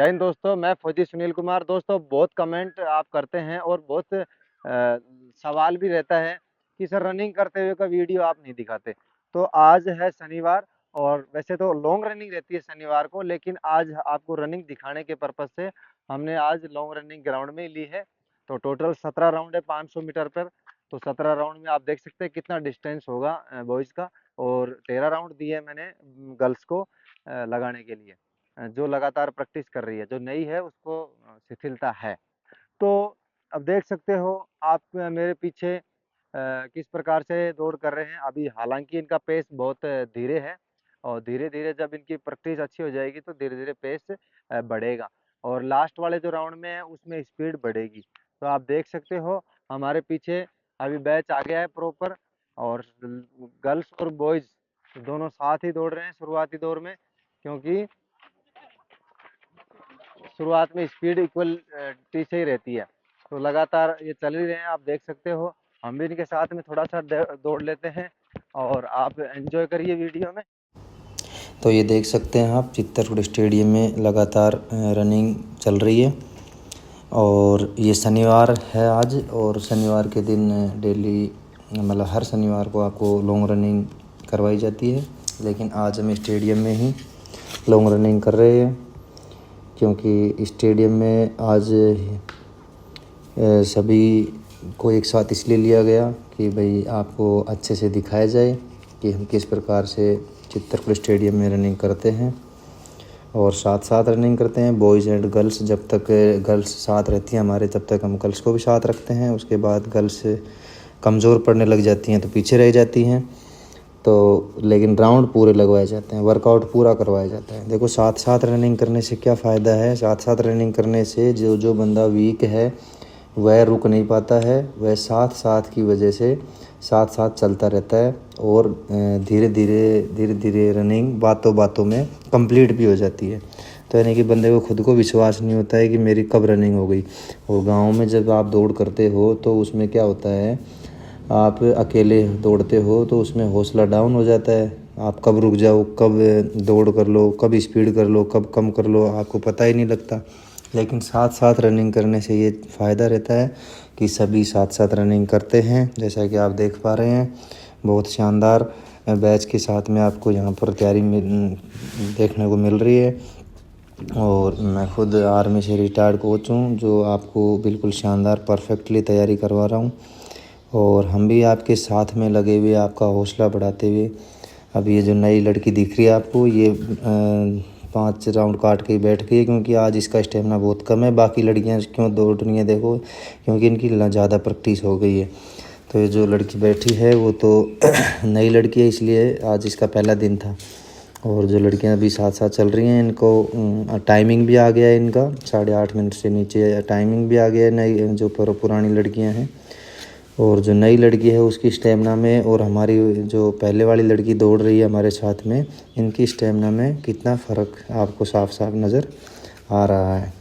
जय हिंद दोस्तों, मैं फौजी सुनील कुमार। दोस्तों, बहुत कमेंट आप करते हैं और बहुत सवाल भी रहता है कि सर रनिंग करते हुए का वीडियो आप नहीं दिखाते। तो आज है शनिवार और वैसे तो लॉन्ग रनिंग रहती है शनिवार को, लेकिन आज आपको रनिंग दिखाने के पर्पज से हमने आज लॉन्ग रनिंग ग्राउंड में ही ली है। तो टोटल 17 राउंड है 500 मीटर पर। तो 17 राउंड में आप देख सकते हैं कितना डिस्टेंस होगा बॉयज़ का, और 13 राउंड दिए मैंने गर्ल्स को लगाने के लिए। जो लगातार प्रैक्टिस कर रही है, जो नई है उसको शिथिलता है। तो अब देख सकते हो आप मेरे पीछे किस प्रकार से दौड़ कर रहे हैं। अभी हालांकि इनका पेस बहुत धीरे है, और धीरे धीरे जब इनकी प्रैक्टिस अच्छी हो जाएगी तो धीरे धीरे पेस बढ़ेगा, और लास्ट वाले जो राउंड में है उसमें स्पीड बढ़ेगी। तो आप देख सकते हो हमारे पीछे अभी बैच आ गया है प्रॉपर, और गर्ल्स और बॉयज दोनों साथ ही दौड़ रहे हैं शुरुआती दौर में, क्योंकि शुरुआत में स्पीड इक्वल टी से ही रहती है। तो लगातार ये चल ही रहे हैं, आप देख सकते हो। हम भी इनके साथ में थोड़ा सा दौड़ लेते हैं, और आप एंजॉय करिए वीडियो में। तो ये देख सकते हैं आप चित्तरगढ़ स्टेडियम में लगातार रनिंग चल रही है। और ये शनिवार है आज, और शनिवार के दिन डेली मतलब हर शनिवार को आपको लॉन्ग रनिंग करवाई जाती है। लेकिन आज हम स्टेडियम में ही लॉन्ग रनिंग कर रहे हैं, क्योंकि स्टेडियम में आज सभी को एक साथ इसलिए लिया गया कि भाई आपको अच्छे से दिखाया जाए कि हम किस प्रकार से चित्तरगढ़ स्टेडियम में रनिंग करते हैं। और साथ साथ रनिंग करते हैं बॉयज़ एंड गर्ल्स। जब तक गर्ल्स साथ रहती हैं हमारे, तब तक हम गर्ल्स को भी साथ रखते हैं। उसके बाद गर्ल्स कमज़ोर पड़ने लग जाती हैं तो पीछे रह जाती हैं। तो लेकिन राउंड पूरे लगवाए जाते हैं, वर्कआउट पूरा करवाया जाता है। देखो, साथ साथ रनिंग करने से क्या फ़ायदा है। साथ साथ रनिंग करने से जो बंदा वीक है वह रुक नहीं पाता है, वह साथ साथ की वजह से साथ साथ चलता रहता है, और धीरे धीरे रनिंग बातों बातों में कंप्लीट भी हो जाती है। तो यानी कि बंदे को खुद को विश्वास नहीं होता है कि मेरी कब रनिंग हो गई। और गांव में जब आप दौड़ करते हो तो उसमें क्या होता है, आप अकेले दौड़ते हो तो उसमें हौसला डाउन हो जाता है। आप कब रुक जाओ, कब दौड़ कर लो, कब स्पीड कर लो, कब कम कर लो, आपको पता ही नहीं लगता। लेकिन साथ साथ रनिंग करने से ये फ़ायदा रहता है कि सभी साथ साथ रनिंग करते हैं। जैसा कि आप देख पा रहे हैं, बहुत शानदार बैच के साथ में आपको यहाँ पर तैयारी देखने को मिल रही है। और मैं खुद आर्मी से रिटायर्ड कोच हूँ, जो आपको बिल्कुल शानदार परफेक्टली तैयारी करवा रहा हूँ। और हम भी आपके साथ में लगे हुए, आपका हौसला बढ़ाते हुए। अब ये जो नई लड़की दिख रही है आपको, ये 5 राउंड काट के बैठ गई है, क्योंकि आज इसका स्टेमिना बहुत कम है। बाकी लड़कियां क्यों दौड़ रही हैं देखो, क्योंकि इनकी ज़्यादा प्रैक्टिस हो गई है। तो ये जो लड़की बैठी है वो तो नई लड़की है, इसलिए आज इसका पहला दिन था। और जो लड़कियां अभी साथ साथ चल रही हैं, इनको टाइमिंग भी आ गया है इनका, 8.5 मिनट से नीचे टाइमिंग भी आ गया है। नई जो पुरानी लड़कियाँ हैं, और जो नई लड़की है उसकी स्टेमिना में, और हमारी जो पहले वाली लड़की दौड़ रही है हमारे साथ में, इनकी स्टेमिना में कितना फ़र्क आपको साफ साफ नज़र आ रहा है।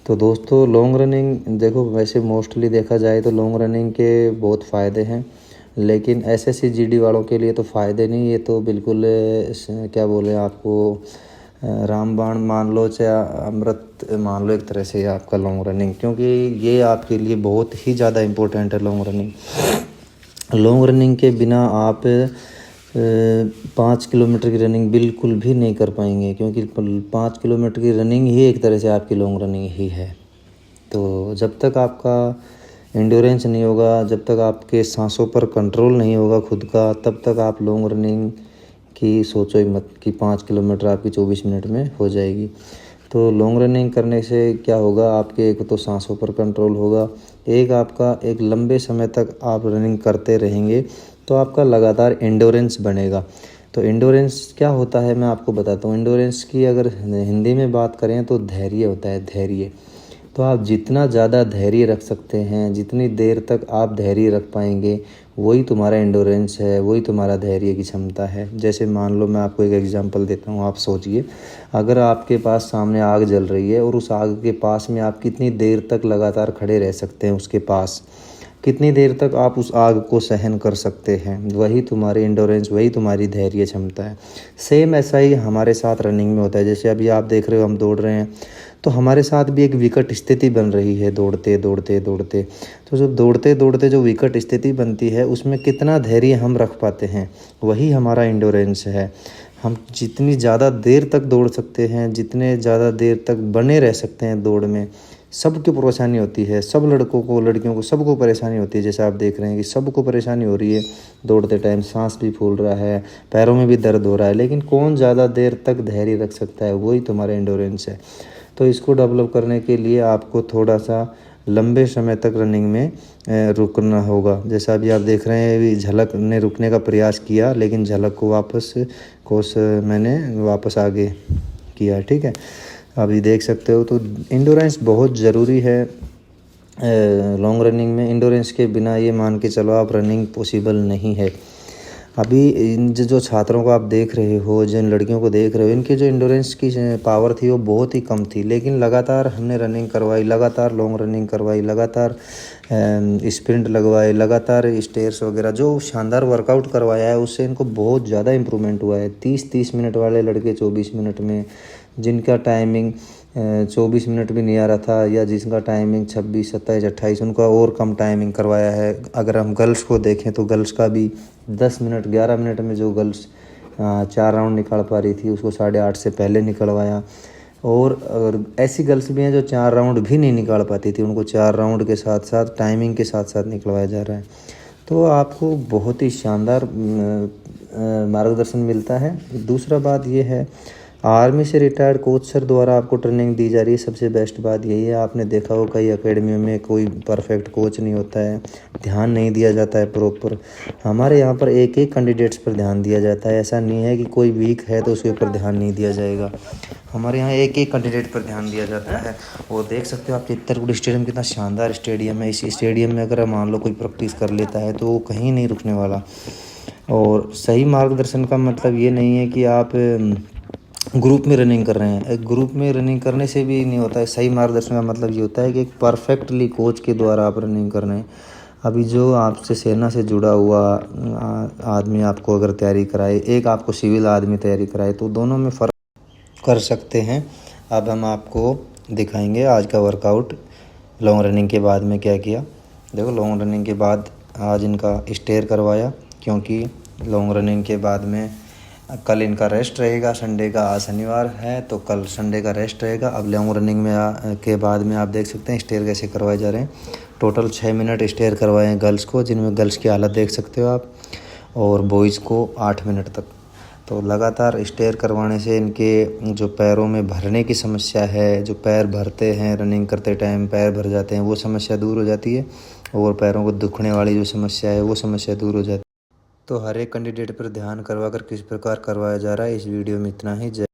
तो दोस्तों, लॉन्ग रनिंग देखो, वैसे मोस्टली देखा जाए तो लॉन्ग रनिंग के बहुत फ़ायदे हैं, लेकिन एसएससी जीडी वालों के लिए तो फ़ायदे नहीं। ये तो बिल्कुल क्या बोले आपको, रामबाण मान लो चाहे अमृत मान लो, एक तरह से आपका लॉन्ग रनिंग, क्योंकि ये आपके लिए बहुत ही ज़्यादा इम्पोर्टेंट है लॉन्ग रनिंग। लॉन्ग रनिंग के बिना आप 5 किलोमीटर की रनिंग बिल्कुल भी नहीं कर पाएंगे, क्योंकि 5 किलोमीटर की रनिंग ही एक तरह से आपकी लॉन्ग रनिंग ही है। तो जब तक आपका एंड्योरेंस नहीं होगा, जब तक आपके सांसों पर कंट्रोल नहीं होगा खुद का, तब तक आप लॉन्ग रनिंग कि सोचो ही मत कि 5 किलोमीटर आपकी 24 मिनट में हो जाएगी। तो लॉन्ग रनिंग करने से क्या होगा, आपके एक तो सांसों पर कंट्रोल होगा, एक आपका एक लंबे समय तक आप रनिंग करते रहेंगे तो आपका लगातार एंड्योरेंस बनेगा। तो एंड्योरेंस क्या होता है मैं आपको बताता हूँ। एंड्योरेंस की अगर हिंदी में बात करें तो धैर्य होता है, धैर्य। तो आप जितना ज़्यादा धैर्य रख सकते हैं, जितनी देर तक आप धैर्य रख पाएंगे, वही तुम्हारा एंडोरेंस है, वही तुम्हारा धैर्य की क्षमता है। जैसे मान लो, मैं आपको एक एग्जांपल देता हूँ। आप सोचिए, अगर आपके पास सामने आग जल रही है और उस आग के पास में आप कितनी देर तक लगातार खड़े रह सकते हैं उसके पास। कितनी देर तक आप उस आग को सहन कर सकते हैं, वही तुम्हारी एंडोरेंस, वही तुम्हारी धैर्य क्षमता है। सेम ऐसा ही हमारे साथ रनिंग में होता है। जैसे अभी आप देख रहे हो हम दौड़ रहे हैं, तो हमारे साथ भी एक विकट स्थिति बन रही है दौड़ते दौड़ते दौड़ते। तो जब दौड़ते दौड़ते जो विकट स्थिति बनती है, उसमें कितना धैर्य हम रख पाते हैं, वही हमारा एंडोरेंस है। हम जितनी ज़्यादा देर तक दौड़ सकते हैं, जितने ज़्यादा देर तक बने रह सकते हैं दौड़ में, सबको परेशानी होती है, सब लड़कों को, लड़कियों को, सबको परेशानी होती है। जैसे आप देख रहे हैं कि सबको परेशानी हो रही है दौड़ते टाइम, सांस भी फूल रहा है, पैरों में भी दर्द हो रहा है, लेकिन कौन ज़्यादा देर तक धैर्य रख सकता है, वही तुम्हारा एंडोरेंस है। तो इसको डेवलप करने के लिए आपको थोड़ा सा लंबे समय तक रनिंग में रुकना होगा। जैसा अभी आप देख रहे हैं, अभी झलक ने रुकने का प्रयास किया, लेकिन झलक को वापस मैंने वापस आगे किया, ठीक है। अभी देख सकते हो, तो इंडोरेंस बहुत ज़रूरी है लॉन्ग रनिंग में। इंडोरेंस के बिना ये मान के चलो आप रनिंग पॉसिबल नहीं है। अभी इन जो छात्रों को आप देख रहे हो, जिन लड़कियों को देख रहे हो, इनकी जो इंडोरेंस की पावर थी वो बहुत ही कम थी, लेकिन लगातार हमने रनिंग करवाई, लगातार लॉन्ग रनिंग करवाई, लगातार स्प्रिंट लगवाए, लगातार स्टेयर्स वगैरह, जो शानदार वर्कआउट करवाया है, उससे इनको बहुत ज़्यादा इम्प्रूवमेंट हुआ है। 30-30 मिनट वाले लड़के 24 मिनट में, जिनका टाइमिंग 24 मिनट भी नहीं आ रहा था, या जिसका टाइमिंग 26, 27, 28, उनका और कम टाइमिंग करवाया है। अगर हम गर्ल्स को देखें तो गर्ल्स का भी 10 मिनट 11 मिनट में जो गर्ल्स 4 राउंड निकाल पा रही थी, उसको 8:30 से पहले निकलवाया। और ऐसी गर्ल्स भी हैं जो 4 राउंड भी नहीं निकाल पाती थी, उनको 4 राउंड के साथ साथ टाइमिंग के साथ साथ निकलवाया जा रहा है। तो आपको बहुत ही शानदार मार्गदर्शन मिलता है। दूसरा बात ये है, आर्मी से रिटायर्ड कोच सर द्वारा आपको ट्रेनिंग दी जा रही है। सबसे बेस्ट बात यही है, आपने देखा हो कई एकेडमियों में कोई परफेक्ट कोच नहीं होता है, ध्यान नहीं दिया जाता है प्रॉपर। हमारे यहाँ पर एक एक कैंडिडेट्स पर ध्यान दिया जाता है। ऐसा नहीं है कि कोई वीक है तो उसके ऊपर ध्यान नहीं दिया जाएगा। हमारे यहाँ एक एक कैंडिडेट पर ध्यान दिया जाता है। वो देख सकते हो आप, चित्तरकूट स्टेडियम कितना शानदार स्टेडियम है। इस स्टेडियम में अगर मान लो कोई प्रैक्टिस कर लेता है तो वो कहीं नहीं रुकने वाला। और सही मार्गदर्शन का मतलब ये नहीं है कि आप ग्रुप में रनिंग कर रहे हैं। एक ग्रुप में रनिंग करने से भी नहीं होता है। सही मार्गदर्शन का मतलब ये होता है कि एक परफेक्टली कोच के द्वारा आप रनिंग कर रहे हैं। अभी जो आपसे सेना से जुड़ा हुआ आदमी आपको अगर तैयारी कराए, एक आपको सिविल आदमी तैयारी कराए, तो दोनों में फ़र्क कर सकते हैं। अब हम आपको दिखाएंगे आज का वर्कआउट लॉन्ग रनिंग के बाद में क्या किया। देखो, लॉन्ग रनिंग के बाद आज इनका स्टेयर करवाया, क्योंकि लॉन्ग रनिंग के बाद में कल इनका रेस्ट रहेगा। संडे का, आज शनिवार है तो कल संडे का रेस्ट रहेगा। अब लॉन्ग रनिंग में के बाद में आप देख सकते हैं स्टेयर कैसे करवाए जा रहे हैं। टोटल 6 मिनट स्टेयर करवाए हैं गर्ल्स को, जिनमें गर्ल्स की हालत देख सकते हो आप, और बॉयज़ को 8 मिनट तक। तो लगातार स्टेयर करवाने से इनके जो पैरों में भरने की समस्या है, जो पैर भरते हैं रनिंग करते टाइम पैर भर जाते हैं, वो समस्या दूर हो जाती है। और पैरों को दुखने वाली जो समस्या है, वो समस्या दूर हो जाती है। तो हर एक कैंडिडेट पर ध्यान करवा कर किस प्रकार करवाया जा रहा है, इस वीडियो में इतना ही। जय